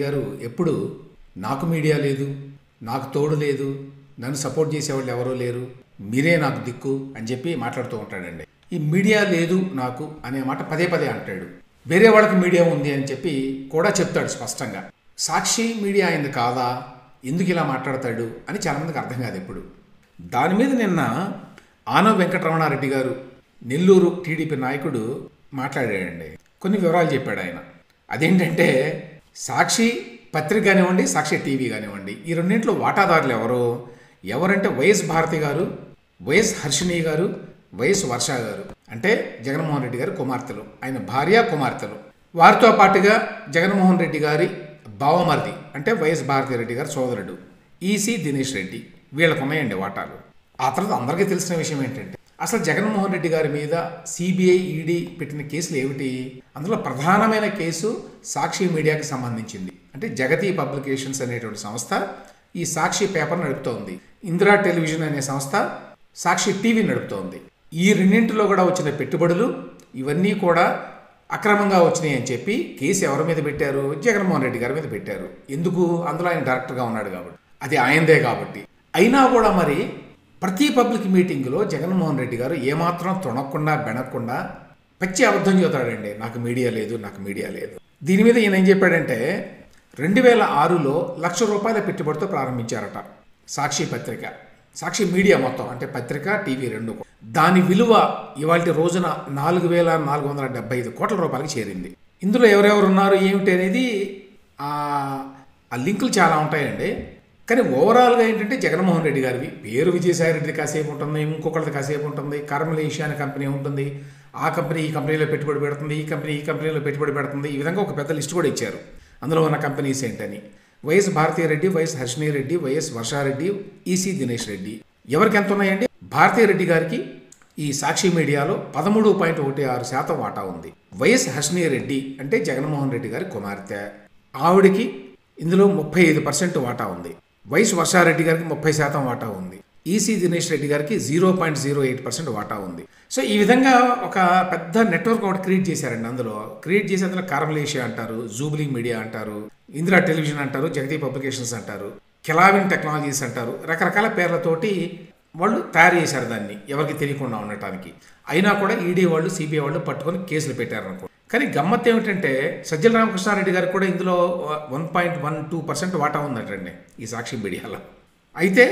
గారు ఎప్పుడు నాకు మీడియా లేదు, నాకు తోడు లేదు, నన్ను సపోర్ట్ చేసేవాళ్ళు ఎవరూ లేరు, మీరే నాకు దిక్కు అని చెప్పి మాట్లాడుతూ ఉంటాడండి. ఈ మీడియా లేదు నాకు అనే మాట పదే పదే అంటాడు. వేరే వాళ్ళకి మీడియా ఉంది అని చెప్పి కూడా చెప్తాడు స్పష్టంగా. సాక్షి మీడియా అయింది కాదా, ఎందుకు ఇలా మాట్లాడతాడు అని చాలామందికి అర్థం కాదు ఎప్పుడు. దాని మీద నిన్న ఆనవ వెంకటరమణారెడ్డి గారు, నెల్లూరు టీడీపీ నాయకుడు మాట్లాడాడండి. కొన్ని వివరాలు చెప్పాడు ఆయన. అదేంటంటే సాక్షి పత్రిక కానివ్వండి, సాక్షి టీవీ కానివ్వండి, ఈ రెండింటిలో వాటాదారులు ఎవరంటే వైఎస్ భారతి గారు, వైఎస్ హర్షిణి గారు, వైఎస్ వర్ష గారు. అంటే జగన్మోహన్ రెడ్డి గారి కుమార్తెలు, ఆయన భార్య కుమార్తెలు. వారితో పాటుగా జగన్మోహన్ రెడ్డి గారి బావమరిది అంటే వైఎస్ భారతి రెడ్డి గారి సోదరుడు ఈసీ దినేష్ రెడ్డి. వీళ్ళకు ఉన్నాయండి వాటాలు. ఆ తర్వాత అందరికీ తెలిసిన విషయం ఏంటంటే అసలు జగన్మోహన్ రెడ్డి గారి మీద సిబిఐ, ఈడీ పెట్టిన కేసులు ఏమిటి? అందులో ప్రధానమైన కేసు సాక్షి మీడియాకి సంబంధించింది. అంటే జగతి పబ్లికేషన్స్ అనేటువంటి సంస్థ ఈ సాక్షి పేపర్ నడుపుతోంది. ఇందిరా టెలివిజన్ అనే సంస్థ సాక్షి టీవీ నడుపుతోంది. ఈ రెండింటిలో కూడా వచ్చిన పెట్టుబడులు ఇవన్నీ కూడా అక్రమంగా వచ్చినాయి అని చెప్పి కేసు ఎవరి మీద పెట్టారు? జగన్మోహన్ రెడ్డి గారి మీద పెట్టారు. ఎందుకు? అందులో ఆయన డైరెక్టర్గా ఉన్నాడు కాబట్టి, అది ఆయనదే కాబట్టి. అయినా కూడా మరి ప్రతి పబ్లిక్ మీటింగ్లో జగన్మోహన్ రెడ్డి గారు ఏమాత్రం తొణక్కుండా బెనక్కుండా పచ్చి అబద్ధం చెబుతాడండి. నాకు మీడియా లేదు, నాకు మీడియా లేదు. దీని మీద ఈయన ఏం చెప్పాడంటే 2006లో ₹1,00,000 పెట్టుబడితో ప్రారంభించారట సాక్షి పత్రిక. సాక్షి మీడియా మొత్తం అంటే పత్రిక, టీవీ రెండు. దాని విలువ ఇవాళ రోజున 4,475 కోట్ల రూపాయలకి చేరింది. ఇందులో ఎవరెవరు ఉన్నారు ఏమిటి అనేది ఆ లింకులు చాలా ఉంటాయండి. కానీ ఓవరాల్గా ఏంటంటే జగన్మోహన్ రెడ్డి గారివి పేరు విజయసాయి రెడ్డి కాసేపు ఉంటుంది, ఇంకొకరిది కాసేపు ఉంటుంది, కర్మల ఏషియా అనే కంపెనీ ఉంటుంది, ఆ కంపెనీ ఈ కంపెనీలో పెట్టుబడి పెడుతుంది, ఈ కంపెనీ ఈ కంపెనీలో పెట్టుబడి పెడుతుంది. ఈ విధంగా ఒక పెద్ద లిస్ట్ కూడా ఇచ్చారు అందులో ఉన్న కంపెనీస్ ఏంటని. YS Bharathi Reddy, YS Harshini Reddy, YS Varsha Reddy, EC Dinesh Reddy. ఎవరికి ఎంత ఉన్నాయండి? భారతీరెడ్డి గారికి ఈ సాక్షి మీడియాలో 13.16% వాటా ఉంది. వైఎస్ హర్షిణి రెడ్డి అంటే జగన్మోహన్ రెడ్డి గారి కుమార్తె, ఆవిడికి ఇందులో 35% వాటా ఉంది. వైఎస్ వర్షారెడ్డి గారికి 30% వాటా ఉంది. ఈసీ దినేష్ రెడ్డి గారికి 0.08% వాటా ఉంది. సో ఈ విధంగా ఒక పెద్ద నెట్వర్క్ ఒకటి క్రియేట్ చేశారండి. క్రియేట్ చేసి అందులో కార్మలేషియా అంటారు, జూబ్లీ మీడియా అంటారు, ఇందిరా టెలివిజన్ అంటారు, జగతి పబ్లికేషన్స్ అంటారు, కెలావిన్ టెక్నాలజీస్ అంటారు. రకరకాల పేర్లతోటి వాళ్ళు తయారు చేశారు దాన్ని ఎవరికి తెలియకుండా ఉండటానికి. అయినా కూడా ఈడీ వాళ్ళు, సిబిఐ వాళ్ళు పట్టుకొని కేసులు పెట్టారనుకో. కానీ గమ్మత్ ఏమిటంటే సజ్జల రామకృష్ణారెడ్డి గారికి కూడా ఇందులో 1.12% వాటా ఉందటండి ఈ సాక్షి మీడియాలో. అయితే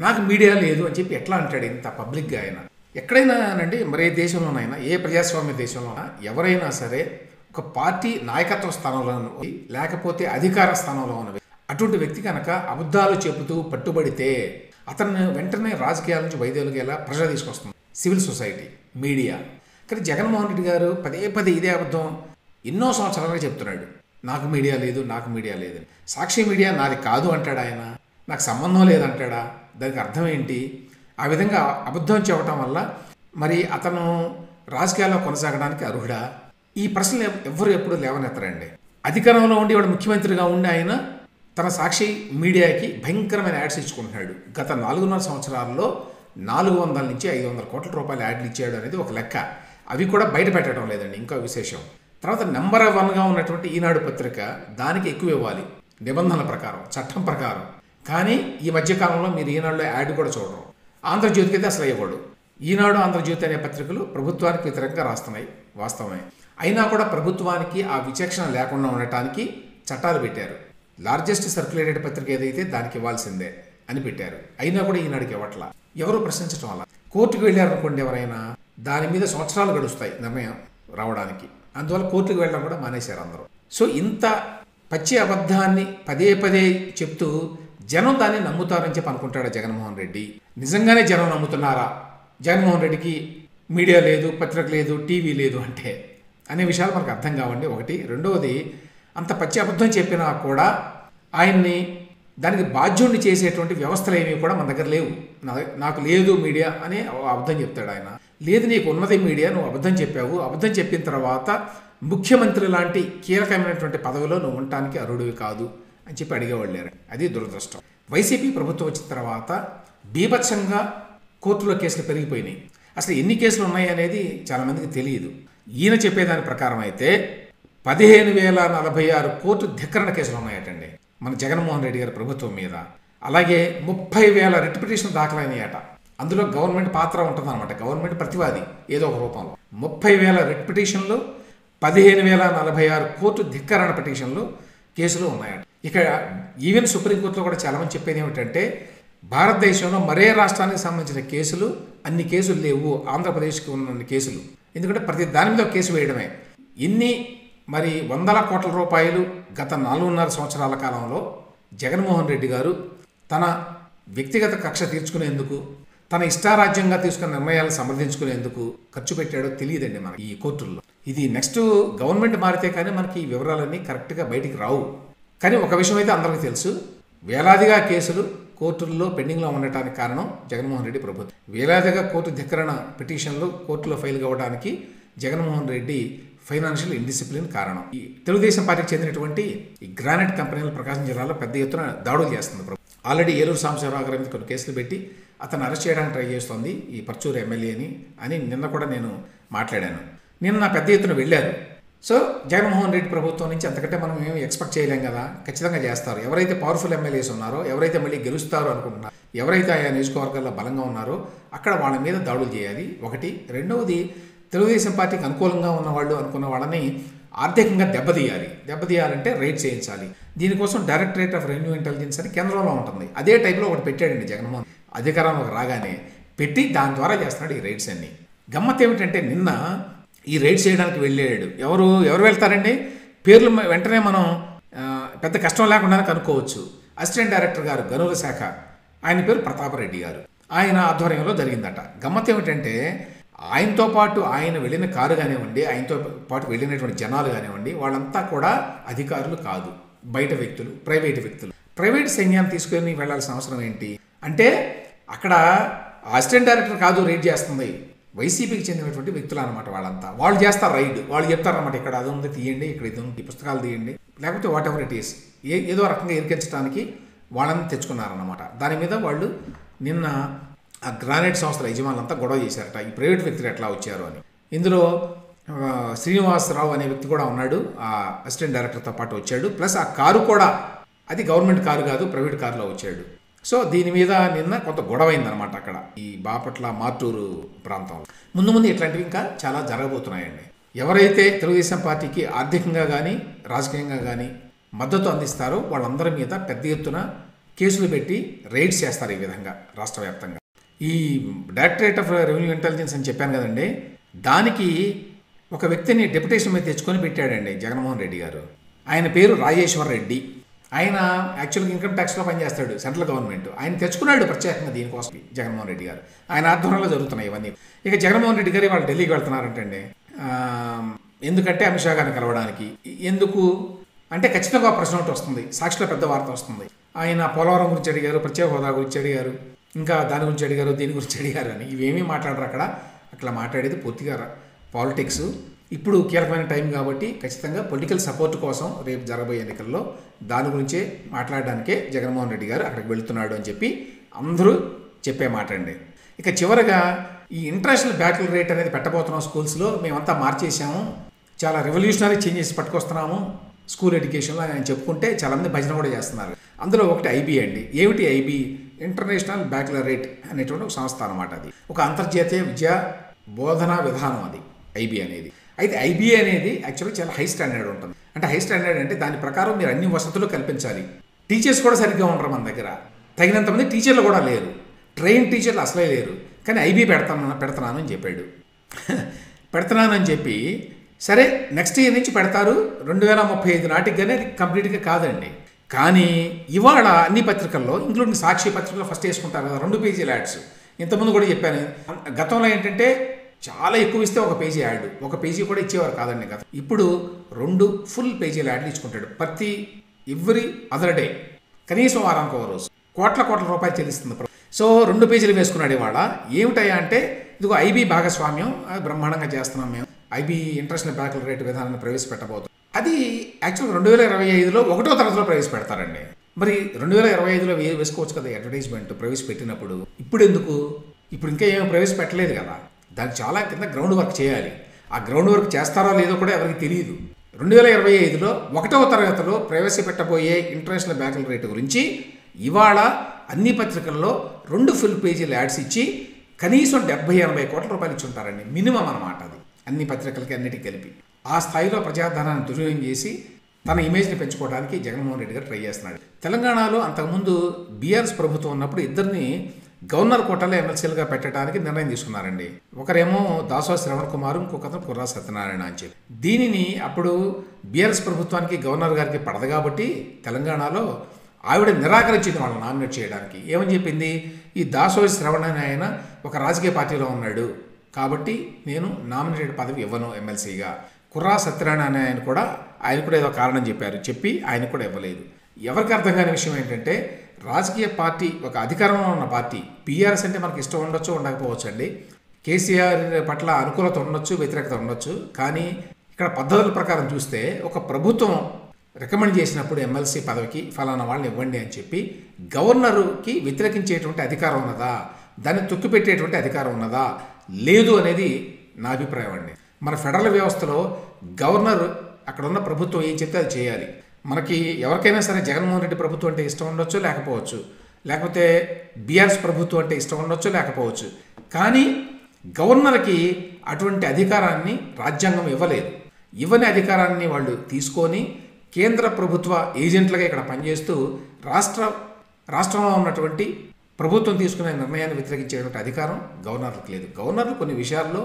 నాకు మీడియా లేదు అని చెప్పి ఎట్లా అంటాడు ఇంత పబ్లిక్గా? ఆయన ఎక్కడైనా అండి, మరే దేశంలోనైనా, ఏ ప్రజాస్వామ్య దేశంలోనైనా ఎవరైనా సరే ఒక పార్టీ నాయకత్వ స్థానంలో లేకపోతే అధికార స్థానంలో ఉన్న అటువంటి వ్యక్తి కనుక అబద్ధాలు చెబుతూ పట్టుబడితే అతను వెంటనే రాజకీయాల నుంచి వైద్యులకేలా ప్రెషర్ తీసుకొస్తుంది సివిల్ సొసైటీ, మీడియా. కానీ జగన్మోహన్ రెడ్డి గారు పదే పదే ఇదే అబద్ధం ఎన్నో సంవత్సరాలుగా చెప్తున్నాడు. నాకు మీడియా లేదు, నాకు మీడియా లేదు. సాక్షి మీడియా నాది కాదు అంటాడు ఆయన, నాకు సంబంధం లేదంటాడా? దానికి అర్థం ఏంటి? ఆ విధంగా అబద్ధం చెప్పడం వల్ల మరి అతను రాజకీయాల్లో కొనసాగడానికి అర్హుడా? ఈ ప్రశ్నలు ఎవ్వరు ఎప్పుడు లేవనెత్తరండి. అధికారంలో ఉండి వాడు ముఖ్యమంత్రిగా ఉండి ఆయన తన సాక్షి మీడియాకి భయంకరమైన యాడ్స్ ఇచ్చుకుంటున్నాడు. గత 4.5 సంవత్సరాల్లో 400 నుంచి 500 కోట్ల రూపాయలు యాడ్లు ఇచ్చాడు అనేది ఒక లెక్క. అవి కూడా బయట పెట్టడం లేదండి, ఇంకో విశేషం. తర్వాత నెంబర్ 1గా ఉన్నటువంటి ఈనాడు పత్రిక, దానికి ఎక్కువ ఇవ్వాలి నిబంధనల ప్రకారం, చట్టం ప్రకారం. కానీ ఈ మధ్యకాలంలో మీరు ఈనాడులో యాడ్ కూడా చూడరు. ఆంధ్రజ్యోతికి అయితే అసలు ఇవ్వడు. ఈనాడు, ఆంధ్రజ్యోతి అనే పత్రికలు ప్రభుత్వానికి వ్యతిరేకంగా రాస్తున్నాయి, వాస్తవమే. అయినా కూడా ప్రభుత్వానికి ఆ విచక్షణ లేకుండా ఉండటానికి చట్టాలు పెట్టారు. లార్జెస్ట్ సర్క్యులేటెడ్ పత్రిక ఏదైతే దానికి ఇవ్వాల్సిందే అని పెట్టారు. అయినా కూడా ఈనాడుకి ఇవ్వట్లా. ఎవరు ప్రశ్నించడం వల్ల కోర్టుకు వెళ్ళారనుకోండి ఎవరైనా, దాని మీద సంవత్సరాలు గడుస్తాయి నిర్ణయం రావడానికి. అందువల్ల కోర్టుకు వెళ్ళడం కూడా మానేశారు అందరూ. సో ఇంత పచ్చి అబద్ధాన్ని పదే పదే చెప్తూ జనం దాన్ని నమ్ముతారని చెప్పి అనుకుంటాడు జగన్మోహన్ రెడ్డి. నిజంగానే జనం నమ్ముతున్నారా జగన్మోహన్ రెడ్డికి మీడియా లేదు, పత్రిక లేదు, టీవీ లేదు అంటే అనే విషయాలు మనకు అర్థం కావండి. ఒకటి. రెండవది, అంత పచ్చి అబద్ధం చెప్పినా కూడా ఆయన్ని దానికి బాధ్యుడిని చేసేటువంటి వ్యవస్థలు ఏమీ కూడా మన దగ్గర లేవు. నాకు లేదు మీడియా అని అబద్ధం చెప్తాడు ఆయన. లేదు, నీకు ఉన్నది మీడియా, నువ్వు అబద్ధం చెప్పావు. అబద్ధం చెప్పిన తర్వాత ముఖ్యమంత్రి లాంటి కీలకమైనటువంటి పదవిలో నువ్వు ఉండటానికి అర్హుడివి కాదు అని చెప్పి అడిగేవాళ్ళారు. అది దురదృష్టం. వైసీపీ ప్రభుత్వం వచ్చిన తర్వాత బీభత్సంగా కోర్టులో కేసులు పెరిగిపోయినాయి. అసలు ఎన్ని కేసులు ఉన్నాయి అనేది చాలామందికి తెలియదు. ఈయన చెప్పేదాని ప్రకారం అయితే 15,046 కోర్టు ధిక్కరణ కేసులు ఉన్నాయటండి మన జగన్మోహన్ రెడ్డి గారి ప్రభుత్వం మీద. అలాగే 30,000 రిట్ పిటిషన్ దాఖలైనయట. అందులో గవర్నమెంట్ పాత్ర ఉంటుందన్నమాట. గవర్నమెంట్ ప్రతివాది ఏదో ఒక రూపంలో. 30,000 రిట్ పిటిషన్లు, 15,046 కోర్టు ధిక్కరణ పిటిషన్లు కేసులు ఉన్నాయట. ఇక ఈవెన్ సుప్రీంకోర్టులో కూడా చాలామంది చెప్పేది ఏమిటంటే భారతదేశంలో మరే రాష్ట్రానికి సంబంధించిన కేసులు అన్ని కేసులు లేవు ఆంధ్రప్రదేశ్కి ఉన్న కేసులు. ఎందుకంటే ప్రతి దాని మీద కేసు వేయడమే. ఇన్ని మరి వందల కోట్ల రూపాయలు గత 4.5 సంవత్సరాల కాలంలో జగన్మోహన్ రెడ్డి గారు తన వ్యక్తిగత కక్ష తీర్చుకునేందుకు, తన ఇష్టారాజ్యంగా తీసుకున్న నిర్ణయాలు సమర్థించుకునేందుకు ఖర్చు పెట్టాడో తెలియదండి మనకి ఈ కోర్టుల్లో. ఇది నెక్స్ట్ గవర్నమెంట్ మారితే కానీ మనకి ఈ వివరాలన్నీ కరెక్ట్గా బయటికి రావు. కానీ ఒక విషయం అయితే అందరికీ తెలుసు, వేలాదిగా కేసులు కోర్టుల్లో పెండింగ్లో ఉండటానికి కారణం జగన్మోహన్ రెడ్డి ప్రభుత్వం. వేలాదిగా కోర్టు ధిక్కరణ పిటిషన్లు కోర్టులో ఫైల్ కావడానికి జగన్మోహన్ రెడ్డి ఫైనాన్షియల్ ఇండిసిప్లిన్ కారణం. ఈ తెలుగుదేశం పార్టీకి చెందినటువంటి ఈ గ్రానైట్ కంపెనీలు ప్రకాశం జిల్లాలో పెద్ద ఎత్తున దాడులు చేస్తుంది ప్రభుత్వం. ఆల్రెడీ ఏలూరు సాంబశివరావు గారి మీద కొన్ని కేసులు పెట్టి అతను అరెస్ట్ చేయడానికి ట్రై చేస్తోంది ఈ పర్చూరు ఎమ్మెల్యేని అని నిన్న కూడా నేను మాట్లాడాను. నిన్న పెద్ద ఎత్తున వెళ్ళారు. సో జగన్మోహన్ రెడ్డి ప్రభుత్వం నుంచి అంతకంటే మనం ఏమి ఎక్స్పెక్ట్ చేయలేం కదా. ఖచ్చితంగా చేస్తారు. ఎవరైతే పవర్ఫుల్ ఎమ్మెల్యేస్ ఉన్నారో, ఎవరైతే మళ్ళీ గెలుస్తారో అనుకుంటున్నారో, ఎవరైతే ఆయా నియోజకవర్గాల్లో బలంగా ఉన్నారో అక్కడ వాళ్ళ మీద దాడులు చేయాలి ఒకటి. రెండవది తెలుగుదేశం పార్టీకి అనుకూలంగా ఉన్నవాళ్ళు అనుకున్న వాళ్ళని ఆర్థికంగా దెబ్బతీయాలంటే రైడ్ చేయించాలి. దీనికోసం డైరెక్టరేట్ ఆఫ్ రెవెన్యూ ఇంటెలిజెన్స్ అని కేంద్రంలో ఉంటుంది. అదే టైప్లో ఒకటి పెట్టాడండి జగన్మోహన్. అధికారంలోకి రాగానే పెట్టి దాని ద్వారా చేస్తున్నాడు ఈ రైడ్స్ అన్ని. గమ్మత్ ఏమిటంటే నిన్న ఈ రైడ్స్ చేయడానికి వెళ్ళాడు. ఎవరు వెళ్తారండి? పేర్లు వెంటనే మనం పెద్ద కష్టం లేకుండానే కనుక్కోవచ్చు. అసిస్టెంట్ డైరెక్టర్ గారు గనుల శాఖ, ఆయన పేరు ప్రతాపరెడ్డి గారు. ఆయన ఆధ్వర్యంలో జరిగిందట. గమ్మత్ ఏమిటంటే ఆయనతో పాటు ఆయన వెళ్ళిన కారు కానివ్వండి, ఆయనతో పాటు వెళ్ళినటువంటి జనాలు కానివ్వండి, వాళ్ళంతా కూడా అధికారులు కాదు, బయట వ్యక్తులు, ప్రైవేటు వ్యక్తులు. ప్రైవేట్ సైన్యాన్ని తీసుకొని వెళ్లాల్సిన అవసరం ఏంటి అంటే అక్కడ అసిస్టెంట్ డైరెక్టర్ కాదు రైడ్ చేస్తుంది, వైసీపీకి చెందినటువంటి వ్యక్తులు అనమాట. వాళ్ళంతా వాళ్ళు చేస్తారు రైడ్. వాళ్ళు చెప్తారన్నమాట, ఇక్కడ అది ఉంది తీయండి, ఇక్కడ ఇది ఉంది, పుస్తకాలు తీయండి, లేకపోతే వాట్ ఎవర్ ఇట్ ఈస్, ఏదో రకంగా ఇరికించడానికి వాళ్ళని తెచ్చుకున్నారన్నమాట. దాని మీద వాళ్ళు నిన్న ఆ గ్రానైట్ సంస్థల యజమానులంతా గొడవ చేశారట, ఈ ప్రైవేట్ వ్యక్తులు ఎట్లా వచ్చారు అని. ఇందులో శ్రీనివాసరావు అనే వ్యక్తి కూడా ఉన్నాడు, ఆ అసిస్టెంట్ డైరెక్టర్తో పాటు వచ్చాడు. ప్లస్ ఆ కారు కూడా అది గవర్నమెంట్ కారు కాదు, ప్రైవేట్ కారులో వచ్చాడు. సో దీని మీద నిన్న కొంత గొడవ అయిందనమాట అక్కడ ఈ బాపట్ల మార్టూరు ప్రాంతంలో. ముందు ఇట్లాంటివి ఇంకా చాలా జరగబోతున్నాయండి. ఎవరైతే తెలుగుదేశం పార్టీకి ఆర్థికంగా కానీ రాజకీయంగా కానీ మద్దతు అందిస్తారో వాళ్ళందరి మీద పెద్ద ఎత్తున కేసులు పెట్టి రైడ్స్ చేస్తారు ఈ విధంగా రాష్ట్ర వ్యాప్తంగా. ఈ డైరెక్టరేట్ ఆఫ్ రెవెన్యూ ఇంటెలిజెన్స్ అని చెప్పాను కదండి, దానికి ఒక వ్యక్తిని డెప్యుటేషన్ మీద తెచ్చుకొని పెట్టాడండి జగన్మోహన్ రెడ్డి గారు. ఆయన పేరు రాజేశ్వర్ రెడ్డి. ఆయన యాక్చువల్గా ఇన్కమ్ ట్యాక్స్లో పనిచేస్తాడు, సెంట్రల్ గవర్నమెంట్. ఆయన తెచ్చుకున్నాడు ప్రత్యేకంగా దీనికోసం జగన్మోహన్ రెడ్డి గారు. ఆయన ఆధ్వర్యంలో జరుగుతున్నాయి ఇవన్నీ. ఇక జగన్మోహన్ రెడ్డి గారు వాళ్ళు ఢిల్లీకి వెళ్తున్నారంటండి. ఎందుకంటే అమిత్ షా గారిని కలవడానికి. ఎందుకు అంటే ఖచ్చితంగా ప్రశ్న ఒకటి వస్తుంది, సాక్షిలో పెద్ద వార్త వస్తుంది. ఆయన పోలవరం గురించి అడిగారు, ప్రత్యేక హోదా గురించి అడిగారు, ఇంకా దాని గురించి అడిగారు, దీని గురించి అడిగారు అని. ఇవేమీ మాట్లాడరు అట్లా మాట్లాడేది పూర్తిగా పాలిటిక్స్. ఇప్పుడు కీలకమైన టైం కాబట్టి ఖచ్చితంగా పొలిటికల్ సపోర్ట్ కోసం రేపు జరగబోయే ఎన్నికల్లో దాని గురించే మాట్లాడడానికే జగన్మోహన్ రెడ్డి గారు అక్కడికి వెళుతున్నాడు అని చెప్పి అందరూ చెప్పే మాట అండి. ఇక చివరగా ఈ ఇంటర్నేషనల్ బ్యాక్యులర్ రేట్ అనేది పెట్టబోతున్నాం స్కూల్స్లో, మేమంతా మార్చేసాము, చాలా రెవల్యూషనరీ చేంజెస్ పట్టుకొస్తున్నాము స్కూల్ ఎడ్యుకేషన్లో అని చెప్పుకుంటే చాలామంది భజన కూడా చేస్తున్నారు. అందులో ఒకటి ఐబీ అండి. ఏమిటి ఐబీ? ఇంటర్నేషనల్ బ్యాక్యులర్ రేట్ అనేటువంటి ఒక సంస్థ అనమాట. అది ఒక అంతర్జాతీయ విద్యా బోధనా విధానం అది ఐబీ అనేది. అయితే ఐబీ అనేది యాక్చువల్గా చాలా హై స్టాండర్డ్ ఉంటుంది. అంటే హై స్టాండర్డ్ అంటే దాని ప్రకారం మీరు అన్ని వసతులు కల్పించాలి. టీచర్స్ కూడా సరిగ్గా ఉండరు మన దగ్గర, తగినంతమంది టీచర్లు కూడా లేరు, ట్రైన్ టీచర్లు అసలే లేరు. కానీ ఐబీ పెడుతున్నాను అని చెప్పాడు. పెడుతున్నానని చెప్పి సరే నెక్స్ట్ ఇయర్ నుంచి పెడతారు, 2035 నాటికి కానీ అది కంప్లీట్గా కాదండి. కానీ ఇవాళ అన్ని పత్రికల్లో ఇంక్లూడింగ్ సాక్షి పత్రికల్లో ఫస్ట్ వేసుకుంటారు కదా 2 పేజీల యాడ్స్. ఇంతకుముందు కూడా చెప్పాను, గతంలో ఏంటంటే చాలా ఎక్కువ ఇస్తే ఒక పేజీ యాడ్, ఒక పేజీ కూడా ఇచ్చేవారు కాదండి గతం. ఇప్పుడు 2 ఫుల్ పేజీల యాడ్లు ఇచ్చుకుంటాడు ప్రతి ఎవ్రీ అదర్ డే, కనీసం వారానికి ఒక రోజు. కోట్ల రూపాయలు చెల్లిస్తుంది. సో 2 పేజీలు వేసుకున్నాడు ఇవాళ. ఏమిటయ్యా అంటే ఇదిగో ఐబీ భాగస్వామ్యం బ్రహ్మాండంగా చేస్తున్నాం మేము, ఐబీ ఇంటర్నేషనల్ బ్యాక్యులర్ రేట్ విధానాన్ని ప్రవేశపెట్టబోతుంది. అది యాక్చువల్గా 2025లో 1వ తరగతిలో ప్రవేశపెడతారండి. మరి 2025లో వేసుకోవచ్చు కదా అడ్వర్టైజ్మెంట్ ప్రవేశపెట్టినప్పుడు. ఇప్పుడు ఎందుకు? ఇప్పుడు ఇంకా ఏమీ ప్రవేశపెట్టలేదు కదా, దానికి చాలా కింద గ్రౌండ్ వర్క్ చేయాలి. ఆ గ్రౌండ్ వర్క్ చేస్తారో లేదో కూడా ఎవరికి తెలియదు. 2025లో 1వ తరగతిలో ప్రవేశపెట్టబోయే ఇంటర్నేషనల్ బ్యాకల్ రేటు గురించి ఇవాళ అన్ని పత్రికల్లో 2 ఫుల్ పేజీల యాడ్స్ ఇచ్చి కనీసం 70-80 కోట్ల రూపాయలు ఇచ్చి ఉంటారండి. మినిమం అన్నమాట అది, అన్ని పత్రికలకి అన్నిటికీ కలిపి. ఆ స్థాయిలో ప్రజాధనాన్ని దుర్వినియోగం చేసి తన ఇమేజ్ని పెంచుకోవడానికి జగన్మోహన్ రెడ్డి గారు ట్రై చేస్తున్నాడు. తెలంగాణలో అంతకుముందు బీఆర్ఎస్ ప్రభుత్వం ఉన్నప్పుడు ఇద్దరిని గవర్నర్ కోటాలో ఎమ్మెల్సీలుగా పెట్టడానికి నిర్ణయం తీసుకున్నారండి. ఒకరేమో దాసోజు శ్రవణ్ కుమార్, ఇంకొకరు కుర్రా సత్యనారాయణ అని చెప్పి. దీనిని అప్పుడు బీఆర్ఎస్ ప్రభుత్వానికి గవర్నర్ గారికి పడదు కాబట్టి తెలంగాణలో ఆవిడ నిరాకరించింది వాళ్ళని నామినేట్ చేయడానికి. ఏమని చెప్పింది, ఈ దాసోజు శ్రవణ్ అనే ఆయన ఒక రాజకీయ పార్టీలో ఉన్నాడు కాబట్టి నేను నామినేటెడ్ పదవి ఇవ్వను ఎమ్మెల్సీగా. కుర్రా సత్యనారాయణ అనే ఆయన కూడా ఏదో కారణం చెప్పి ఆయన కూడా ఇవ్వలేదు. ఎవరికి అర్థం కాని విషయం ఏంటంటే, రాజకీయ పార్టీ ఒక అధికారంలో ఉన్న పార్టీ, బీఆర్ఎస్ అంటే మనకి ఇష్టం ఉండొచ్చు ఉండకపోవచ్చు అండి, కేసీఆర్ పట్ల అనుకూలత ఉండొచ్చు వ్యతిరేకత ఉండొచ్చు, కానీ ఇక్కడ పద్ధతుల ప్రకారం చూస్తే ఒక ప్రభుత్వం రికమెండ్ చేసినప్పుడు ఎమ్మెల్సీ పదవికి ఫలానా వాళ్ళని ఇవ్వండి అని చెప్పి గవర్నర్కి వ్యతిరేకించేటువంటి అధికారం ఉన్నదా, దాన్ని తొక్కిపెట్టేటువంటి అధికారం ఉన్నదా లేదు అనేది నా అభిప్రాయం అండి. మన ఫెడరల్ వ్యవస్థలో గవర్నర్ అక్కడ ఉన్న ప్రభుత్వం ఏం చెప్తే అది చేయాలి. మనకి ఎవరికైనా సరే జగన్మోహన్ రెడ్డి ప్రభుత్వం అంటే ఇష్టం ఉండొచ్చు లేకపోవచ్చు, లేకపోతే బీఆర్ఎస్ ప్రభుత్వం అంటే ఇష్టం ఉండొచ్చు లేకపోవచ్చు, కానీ గవర్నర్కి అటువంటి అధికారాన్ని రాజ్యాంగం ఇవ్వలేదు. ఇవ్వని అధికారాన్ని వాళ్ళు తీసుకొని కేంద్ర ప్రభుత్వ ఏజెంట్లుగా ఇక్కడ పనిచేస్తూ రాష్ట్రంలో ఉన్నటువంటి ప్రభుత్వం తీసుకునే నిర్ణయాన్ని వ్యతిరేకించేటువంటి అధికారం గవర్నర్లకు లేదు. గవర్నర్లు కొన్ని విషయాల్లో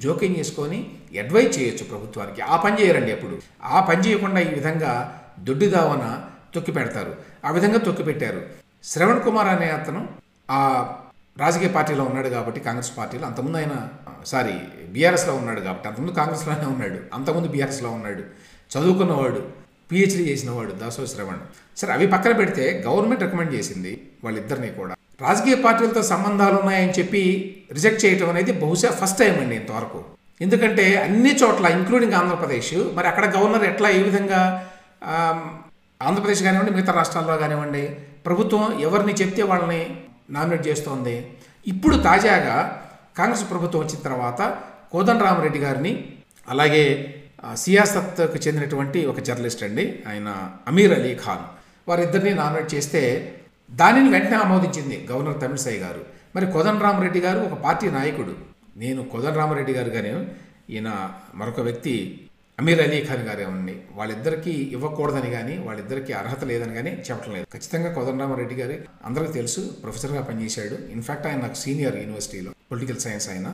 జోక్యం చేసుకొని అడ్వైజ్ చేయొచ్చు ప్రభుత్వానికి, ఆ పని చేయరండి. ఎప్పుడు ఆ పని చేయకుండా ఈ విధంగా దొడ్డిదావన తొక్కి పెడతారు. ఆ విధంగా తొక్కి పెట్టారు. శ్రవణ్ కుమార్ అనే అతను ఆ రాజకీయ పార్టీలో ఉన్నాడు కాబట్టి, కాంగ్రెస్ పార్టీలో, అంతకుముందు ఆయన బీఆర్ఎస్లో ఉన్నాడు కాబట్టి, అంతకుముందు కాంగ్రెస్లోనే ఉన్నాడు, అంతకుముందు బీఆర్ఎస్లో ఉన్నాడు, చదువుకున్నవాడు, పిహెచ్డీ చేసినవాడు దాసోజు శ్రవణ్. సరే, అవి పక్కన పెడితే గవర్నమెంట్ రికమెండ్ చేసింది వాళ్ళిద్దరినీ కూడా. రాజకీయ పార్టీలతో సంబంధాలు ఉన్నాయని చెప్పి రిజెక్ట్ చేయటం అనేది బహుశా ఫస్ట్ టైం అండి ఇంతవరకు. ఎందుకంటే అన్ని చోట్ల ఇంక్లూడింగ్ ఆంధ్రప్రదేశ్, మరి అక్కడ గవర్నర్ ఎట్లా ఏ విధంగా ఆంధ్రప్రదేశ్ కానివ్వండి మిగతా రాష్ట్రాల్లో కానివ్వండి ప్రభుత్వం ఎవరిని చెప్తే వాళ్ళని నామినేట్ చేస్తోంది. ఇప్పుడు తాజాగా కాంగ్రెస్ ప్రభుత్వం వచ్చిన తర్వాత కోదండరామరెడ్డి గారిని, అలాగే సియాసత్కు చెందినటువంటి ఒక జర్నలిస్ట్ అండి ఆయన అమీర్ అలీ ఖాన్, వారిద్దరిని నామినేట్ చేస్తే దానిని వెంటనే ఆమోదించింది గవర్నర్ తమిళిసై గారు. మరి కోదండరామరెడ్డి గారు ఒక పార్టీ నాయకుడు. నేను కోదండరామరెడ్డి గారు కానీ ఈయన మరొక వ్యక్తి అమీర్ అలీ ఖాన్ గారు ఏమండి, వాళ్ళిద్దరికీ ఇవ్వకూడదని కానీ వాళ్ళిద్దరికీ అర్హత లేదని కానీ చెప్పడం లేదు. ఖచ్చితంగా కోదండరామరెడ్డి గారు అందరికీ తెలుసు, ప్రొఫెసర్గా పనిచేశాడు. ఇన్ఫాక్ట్ ఆయన నాకు సీనియర్ యూనివర్సిటీలో పొలిటికల్ సైన్స్. ఆయన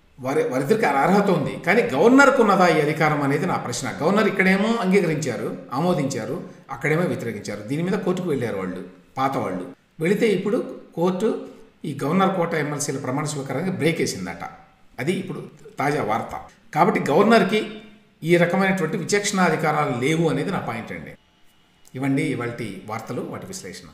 వారిద్దరికి అర్హత ఉంది, కానీ గవర్నర్కు ఉన్నదా ఈ అధికారం అనేది నా ప్రశ్న. గవర్నర్ ఇక్కడేమో అంగీకరించారు, ఆమోదించారు, అక్కడేమో వ్యతిరేకించారు. దీని మీద కోర్టుకు వెళ్ళారు వాళ్ళు, పాత వాళ్ళు. వెళితే ఇప్పుడు కోర్టు ఈ గవర్నర్ కోట ఎమ్మెల్సీల ప్రమాణ స్వీకారానికి బ్రేక్ వేసిందట. అది ఇప్పుడు తాజా వార్త. కాబట్టి గవర్నర్కి ఈ రకమైనటువంటి విచక్షణాధికారాలు లేవు అనేది నా పాయింట్ అండి. ఇవ్వండి ఇవాల్టి వార్తలు, వాటి విశ్లేషణ.